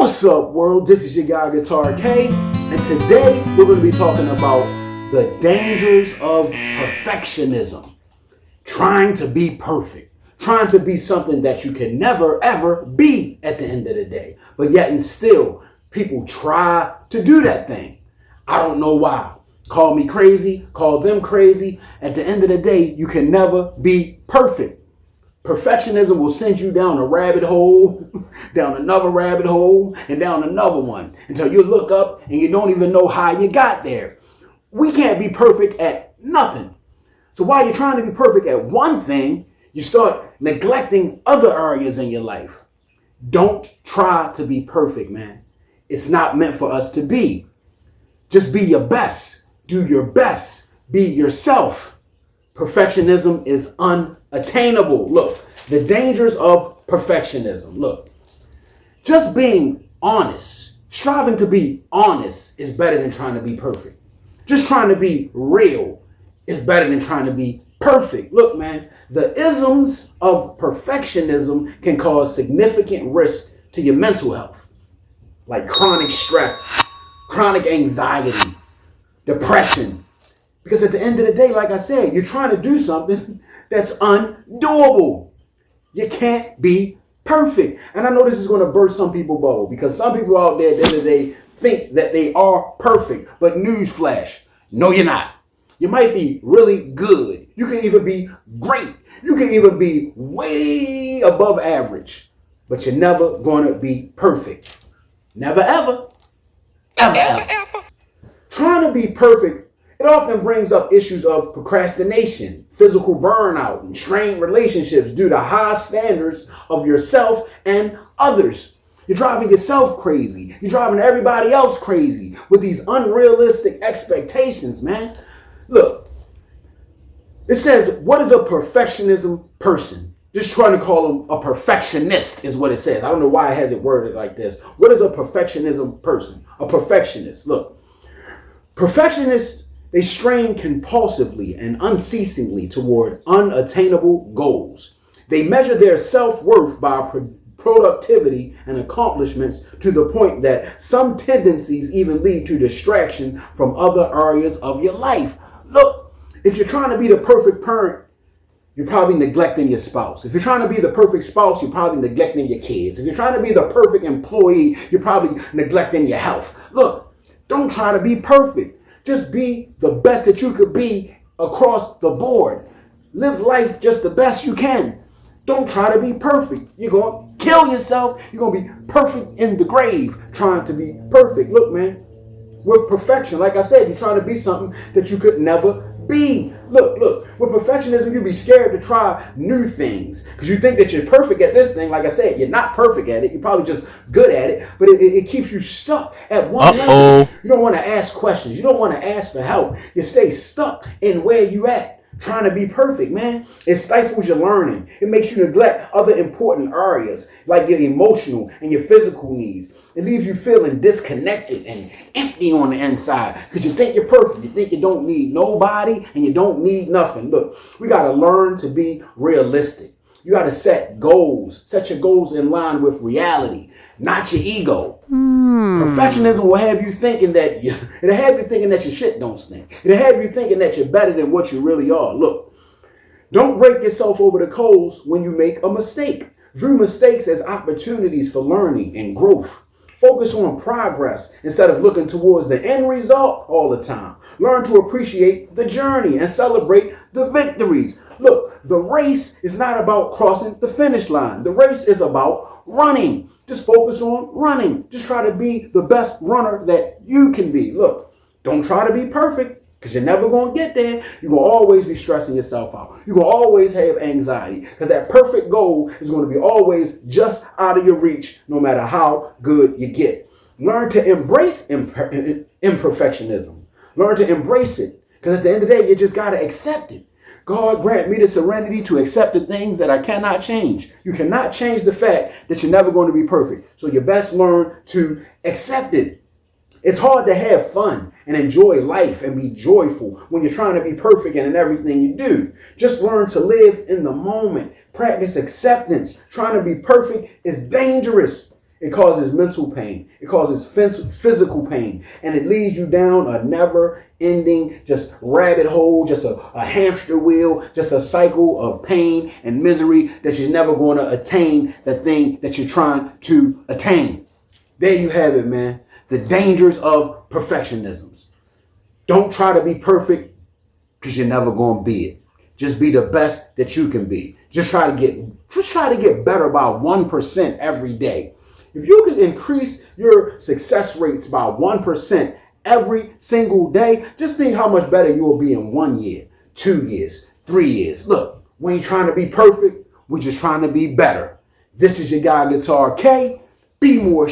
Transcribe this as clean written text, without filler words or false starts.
What's up, world? This is your guy, Guitar K, and today we're going to be talking about the dangers of perfectionism. Trying to be perfect, trying to be something that you can never ever be at the end of the day, but yet and still people try to do that thing. I don't know why. Call me crazy, call them crazy. At the end of the day, you can never be perfect. Perfectionism will send you down a rabbit hole, down another rabbit hole, and down another one until you look up and you don't even know how you got there. We can't be perfect at nothing. So while you're trying to be perfect at one thing, you start neglecting other areas in your life. Don't try to be perfect, man. It's not meant for us to be. Just be your best. Do your best. Be yourself. Perfectionism is unattainable. Look, the dangers of perfectionism. Look, just being honest, striving to be honest is better than trying to be perfect. Just trying to be real is better than trying to be perfect. Look, man, the isms of perfectionism can cause significant risk to your mental health, like chronic stress, chronic anxiety, depression. Because at the end of the day, like I said, you're trying to do something that's undoable. You can't be perfect. And I know this is going to burst some people's bubble because some people out there at the end of the day think that they are perfect. But newsflash, no, you're not. You might be really good. You can even be great. You can even be way above average. But you're never going to be perfect. Never, ever. Ever. Trying to be perfect, it often brings up issues of procrastination, physical burnout, and strained relationships due to high standards of yourself and others. You're driving yourself crazy. You're driving everybody else crazy with these unrealistic expectations, man. Look, it says, what is a perfectionism person? Just trying to call them a perfectionist is what it says. I don't know why it has it worded like this. What is a perfectionism person? A perfectionist. Look, perfectionists, they strain compulsively and unceasingly toward unattainable goals. They measure their self-worth by productivity and accomplishments to the point that some tendencies even lead to distraction from other areas of your life. Look, if you're trying to be the perfect parent, you're probably neglecting your spouse. If you're trying to be the perfect spouse, you're probably neglecting your kids. If you're trying to be the perfect employee, you're probably neglecting your health. Look, don't try to be perfect. Just be the best that you could be across the board. Live life just the best you can. Don't try to be perfect. You're going to kill yourself. You're going to be perfect in the grave trying to be perfect. Look, man, with perfection, like I said, you're trying to be something that you could never be. Look, with perfectionism, you'll be scared to try new things because you think that you're perfect at this thing. Like I said, you're not perfect at it. You're probably just good at it, but it keeps you stuck at one level. You don't want to ask questions. You don't want to ask for help. You stay stuck in where you at, trying to be perfect, man. It stifles your learning. It makes you neglect other important areas like your emotional and your physical needs. It leaves you feeling disconnected and empty on the inside because you think you're perfect. You think you don't need nobody and you don't need nothing. Look, we got to learn to be realistic. You got to set goals. Set your goals in line with reality, not your ego. Perfectionism will have you thinking that it'll have you thinking that your shit don't stink. It'll have you thinking that you're better than what you really are. Look, don't break yourself over the coals when you make a mistake. View mistakes as opportunities for learning and growth. Focus on progress instead of looking towards the end result all the time. Learn to appreciate the journey and celebrate the victories. Look, the race is not about crossing the finish line. The race is about running. Just focus on running. Just try to be the best runner that you can be. Look, don't try to be perfect because you're never going to get there. You're going to always be stressing yourself out. You're going to always have anxiety because that perfect goal is going to be always just out of your reach no matter how good you get. Learn to embrace imperfectionism. Learn to embrace it because at the end of the day, you just got to accept it. God grant me the serenity to accept the things that I cannot change. You cannot change the fact that you're never going to be perfect. So you best learn to accept it. It's hard to have fun and enjoy life and be joyful when you're trying to be perfect in everything you do. Just learn to live in the moment. Practice acceptance. Trying to be perfect is dangerous. It causes mental pain. It causes physical pain. And it leads you down a never ending, just rabbit hole, just a hamster wheel, just a cycle of pain and misery that you're never going to attain the thing that you're trying to attain. There you have it, man. The dangers of perfectionism. Don't try to be perfect because you're never going to be it. Just be the best that you can be. Just try to get better by 1% every day. If you can increase your success rates by 1% every single day, just think how much better you'll be in 1 year, 2 years, 3 years. Look, we ain't trying to be perfect. We're just trying to be better. This is your guy, Guitar K. Be more